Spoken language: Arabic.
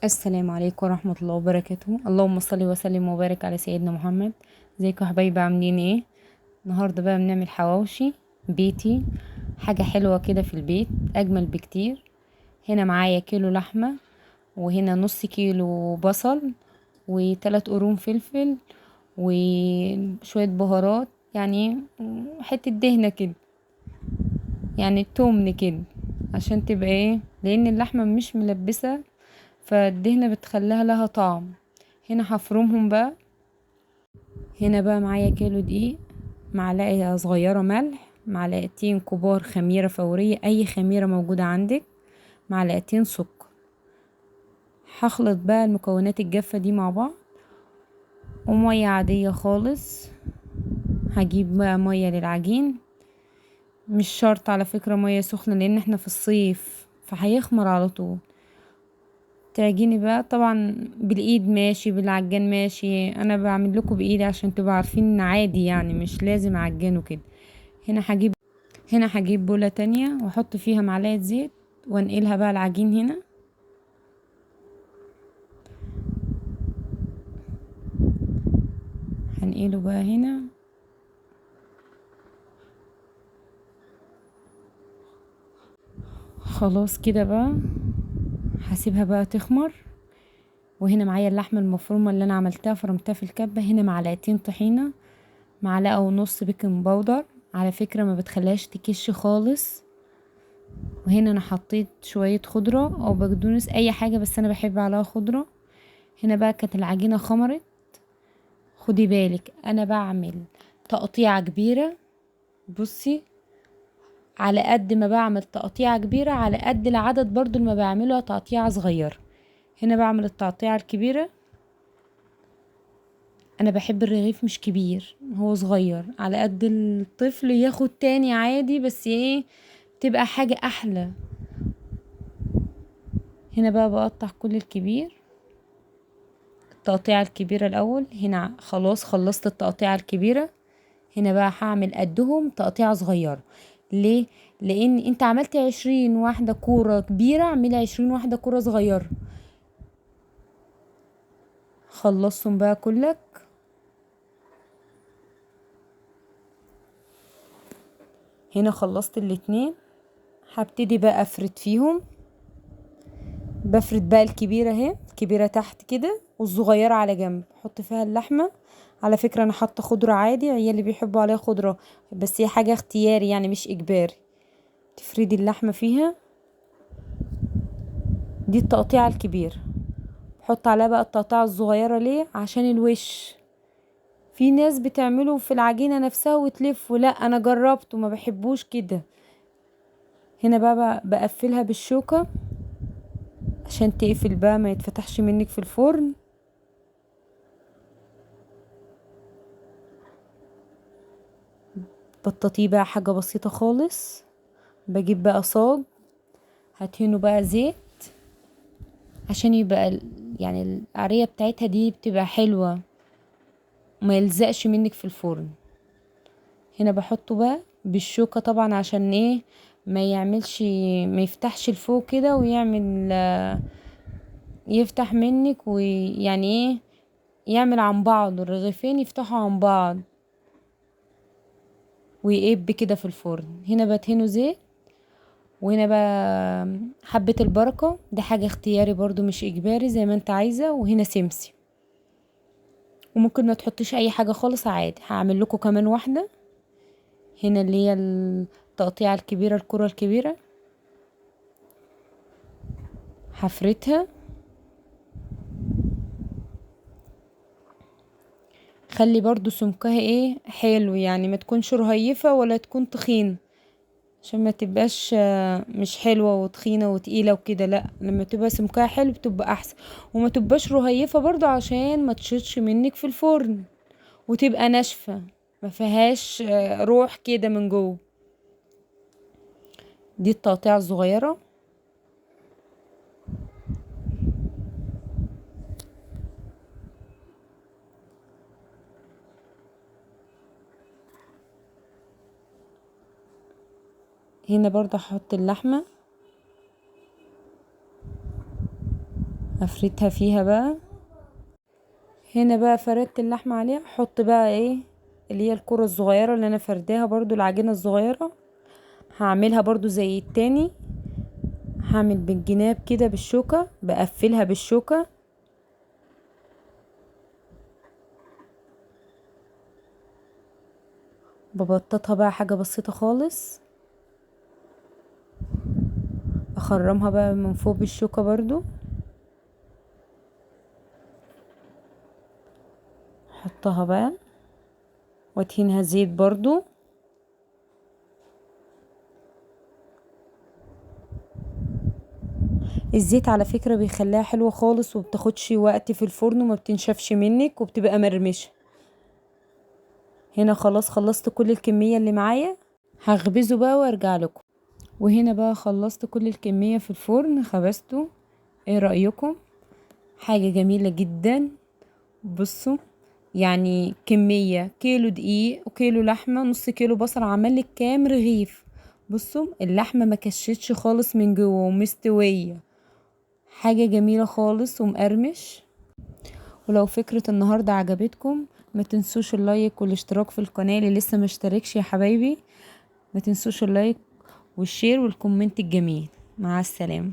السلام عليكم ورحمة الله وبركاته. اللهم صل وسلم وبارك على سيدنا محمد. ازيكم يا حبايبي، عاملين ايه؟ النهارده بقى بنعمل حواوشي بيتي، حاجة حلوة كده في البيت اجمل بكتير. هنا معايا كيلو لحمة، وهنا نص كيلو بصل، وثلاث قرون فلفل، وشوية بهارات، يعني حتة دهنة كده، يعني التومن كده، عشان تبقى ايه، لان اللحمة مش ملبسة، فالدهنة بتخليها لها طعم. هنا هفرمهم بقى. هنا بقى معايا كيلو دقيق، معلقة صغيرة ملح، معلقتين كبار خميرة فورية، اي خميرة موجودة عندك، معلقتين سكر. هخلط بقى المكونات الجافة دي مع بعض، ومية عادية خالص. هجيب بقى مية للعجين، مش شرط على فكرة مية سخنة، لان احنا في الصيف فهيخمر على طول. تعجيني بقى طبعا بالايد ماشي، بالعجان ماشي، انا بعمل لكم بايدي عشان تبقوا عارفين ان عادي، يعني مش لازم عجان وكده. هنا هجيب هنا هجيب بولة تانية واحط فيها معلقة زيت، وانقلها بقى العجين هنا. هنقله بقى هنا. خلاص كده بقى، هسيبها بقى تخمر. وهنا معايا اللحمة المفرومة اللي انا عملتها، فرمتها في الكبة. هنا معلقتين طحينة، معلقة ونص بيكنج باودر، على فكرة ما بتخليهاش تكش خالص. وهنا انا حطيت شوية خضرة او بقدونس، اي حاجة، بس انا بحب عليها خضرة. هنا بقى كانت العجينة خمرت. خدي بالك انا بعمل تقطيعة كبيرة، بصي، على قد ما بعمل تقطيعة كبيرة على قد العدد برضو اللي ما بعملها تقطيعة صغيرة. هنا بعمل التقطيعة الكبيرة. انا بحب الرغيف مش كبير، هو صغير على قد الطفل ياخد تاني عادي، بس ايه، تبقى حاجة احلى. هنا بقى بقطع كل الكبير، التقطيعة الكبيرة الاول. هنا خلاص خلصت التقطيعة الكبيرة. هنا بقى هعمل قدهم تقطيعة صغيرة. ليه؟ لان انت عملتي 20 واحدة كورة كبيرة، اعملي 20 واحدة كورة صغيرة. خلصتم بقى كلك. هنا خلصت الاتنين. هبتدي بقى افرد فيهم. بفرد بقى الكبيرة اهي، الكبيرة تحت كده والصغيرة على جنب، احط فيها اللحمة. على فكرة انا حاطة خضرة عادي، عيال اللي بيحبوا عليها خضرة، بس هي حاجة اختياري يعني مش اجباري. تفردي اللحمة فيها. دي التقطيعة الكبيرة. بحط عليها بقى التقطيعة الصغيرة، ليه؟ عشان الوش. في ناس بتعمله في العجينة نفسها وتلفه، لا انا جربته ما بحبوش كده. هنا بقى بقفلها بالشوكة عشان تقفل بقى ما يتفتحش منك في الفرن. بطاطيه بقى حاجة بسيطة خالص. بجيب بقى صاج، هدهنه بقى زيت عشان يبقى يعني القعرية بتاعتها دي بتبقى حلوة، ما يلزقش منك في الفرن. هنا بحطه بقى بالشوكة طبعا، عشان ايه، ما يعملش، ما يفتحش لفوق كده ويعمل يفتح منك، ويعني ايه، يعمل عن بعض الرغيفين يفتحوا عن بعض، ويقب كده في الفرن. هنا بدهنه زيت. وهنا بقى حبة البركة، دي حاجة اختياري برضو مش اجباري، زي ما انت عايزة. وهنا سمسم، وممكن ما تحطيش اي حاجة خالص عادي. هعمل لكم كمان واحدة. هنا اللي هي التقطيعة الكبيرة، الكرة الكبيرة، هفردها. خلي برضو سمكها ايه، حلو، يعني ما تكونش رهيفة ولا تكون تخين، عشان ما تبقاش مش حلوة وتخينة وتقيلة وكده. لا، لما تبقى سمكها حلو بتبقى احسن. وما تبقاش رهيفة برضو عشان ما تشيطش منك في الفرن، وتبقى ناشفة، ما فيهاش روح كده من جوه. دي التقطيعة الصغيرة. هنا برضو هحط اللحمة. افردها فيها بقى. هنا بقى فردت اللحمة عليها، احط بقى ايه اللي هي الكرة الصغيرة اللي انا فرداها برضو، العجينة الصغيرة هعملها برضو زي التاني. هعمل بالجناب كده بالشوكة، بقفلها بالشوكة. ببططها بقى حاجة بسيطة خالص. اخرمها بقى من فوق بالشوكة برضو. احطها بقى وادهنها زيت برضو. الزيت على فكرة بيخليها حلوة خالص، وبتاخدش وقت في الفرن وما بتنشفش منك وبتبقى مرمشة. هنا خلاص خلصت كل الكمية اللي معايا، هخبزه بقى وارجع لكم. وهنا بقى خلصت كل الكمية في الفرن خبزته. ايه رأيكم؟ حاجة جميلة جدا. بصوا، يعني كمية كيلو دقيق وكيلو لحمة، نص كيلو بصل، عملك كام رغيف. بصوا اللحمة ما كشتش خالص من جوه ومستوية، حاجة جميلة خالص ومقرمش. ولو فكرة النهاردة عجبتكم ما تنسوش اللايك والاشتراك في القناة اللي لسه ما اشتركش يا حبايبي. ما تنسوش اللايك والشير والكومنت الجميل. مع السلامة.